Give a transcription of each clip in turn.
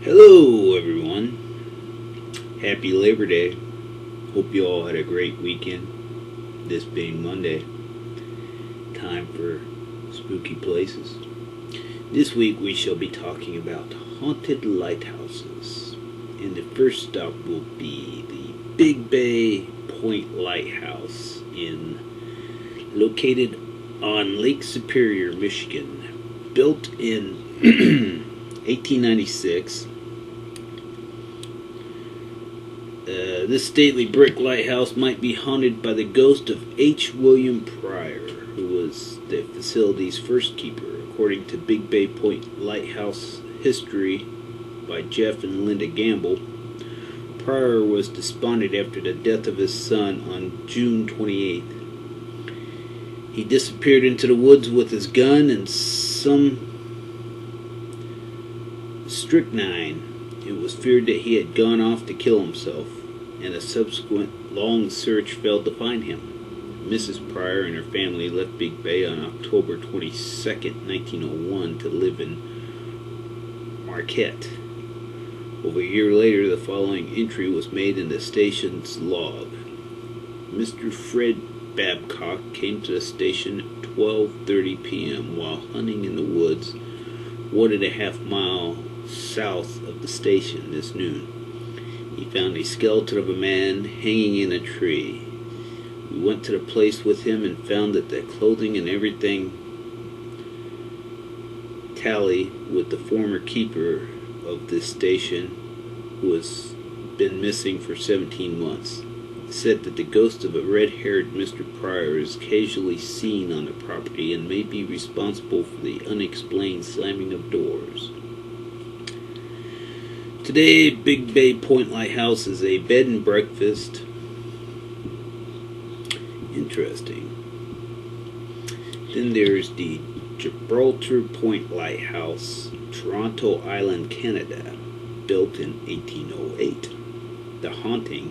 Hello, everyone. Happy Labor Day. Hope you all had a great weekend. This being Monday, time for spooky places. This week we shall be talking about haunted lighthouses. And the first stop will be the Big Bay Point Lighthouse located on Lake Superior, Michigan. Built in 1896. This stately brick lighthouse might be haunted by the ghost of H. William Pryor, who was the facility's first keeper. According to Big Bay Point Lighthouse History by Jeff and Linda Gamble, Pryor was despondent after the death of his son on June 28th. He disappeared into the woods with his gun and some strychnine. It was feared that he had gone off to kill himself, and a subsequent long search failed to find him. Mrs. Pryor and her family left Big Bay on October 22nd, 1901 to live in Marquette. Over a year later, the following entry was made in the station's log. Mr. Fred Babcock came to the station at 12:30 p.m. while hunting in the woods 1.5 miles south of the station this noon. He found a skeleton of a man hanging in a tree. We went to the place with him and found that the clothing and everything tally with the former keeper of this station, who has been missing for 17 months. It said that the ghost of a red-haired Mr. Pryor is occasionally seen on the property and may be responsible for the unexplained slamming of doors. Today, Big Bay Point Lighthouse is a bed and breakfast. Interesting. Then there's the Gibraltar Point Lighthouse, Toronto Island, Canada, built in 1808. The haunting.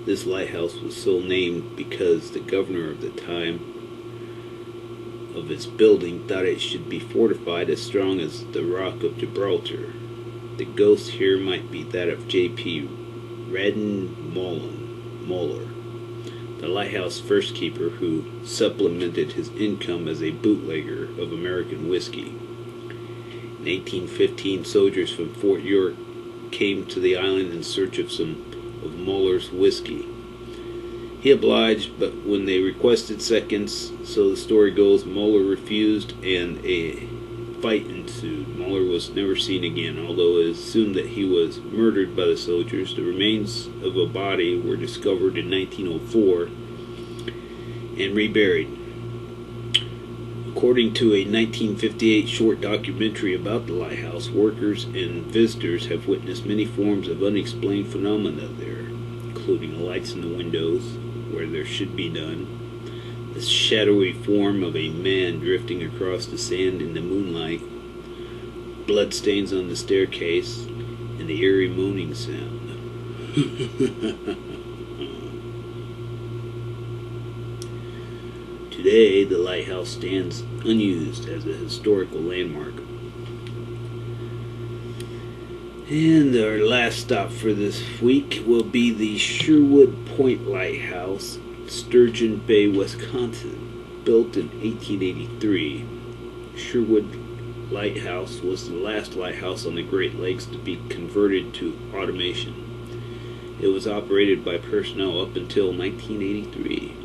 This lighthouse was so named because the governor of the time of its building thought it should be fortified as strong as the Rock of Gibraltar. The ghost here might be that of J.P. Moller, the lighthouse first keeper who supplemented his income as a bootlegger of American whiskey. In 1815, soldiers from Fort York came to the island in search of some of Muller's whiskey. He obliged, but when they requested seconds, so the story goes, Muller refused and a fight ensued. Muller was never seen again, although it is assumed that he was murdered by the soldiers. The remains of a body were discovered in 1904 and reburied. According to a 1958 short documentary about the lighthouse, workers and visitors have witnessed many forms of unexplained phenomena there, including lights in the windows where there should be none, the shadowy form of a man drifting across the sand in the moonlight, bloodstains on the staircase, and the eerie moaning sound. Today, the lighthouse stands unused as a historical landmark. And our last stop for this week will be the Sherwood Point Lighthouse, Sturgeon Bay, Wisconsin, built in 1883. Sherwood Lighthouse was the last lighthouse on the Great Lakes to be converted to automation. It was operated by personnel up until 1983.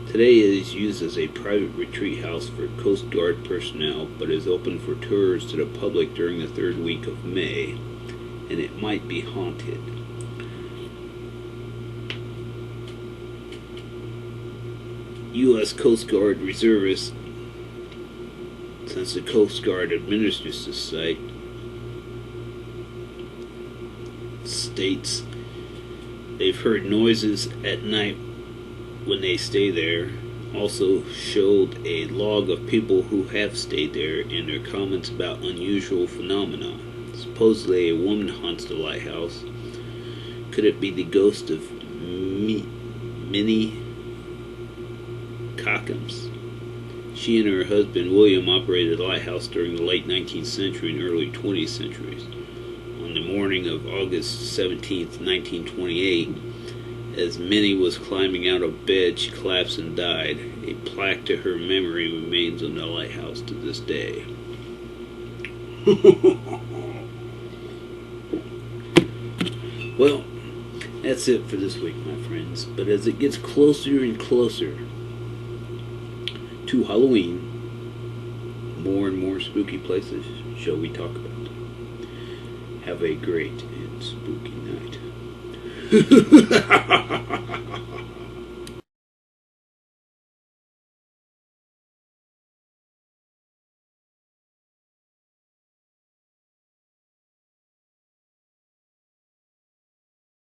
Today it is used as a private retreat house for Coast Guard personnel, but is open for tours to the public during the third week of May, and it might be haunted. U.S. Coast Guard reservists, since the Coast Guard administers the site, states they've heard noises at night when they stay there. Also showed a log of people who have stayed there and their comments about unusual phenomena. Supposedly a woman haunts the lighthouse. Could it be the ghost of Minnie Cockums? She and her husband William operated the lighthouse during the late 19th century and early 20th centuries. morning of August 17th, 1928. As Minnie was climbing out of bed, she collapsed and died. A plaque to her memory remains on the lighthouse to this day. Well, that's it for this week, my friends. But as it gets closer and closer to Halloween, more and more spooky places shall we talk about. Have a great and spooky night.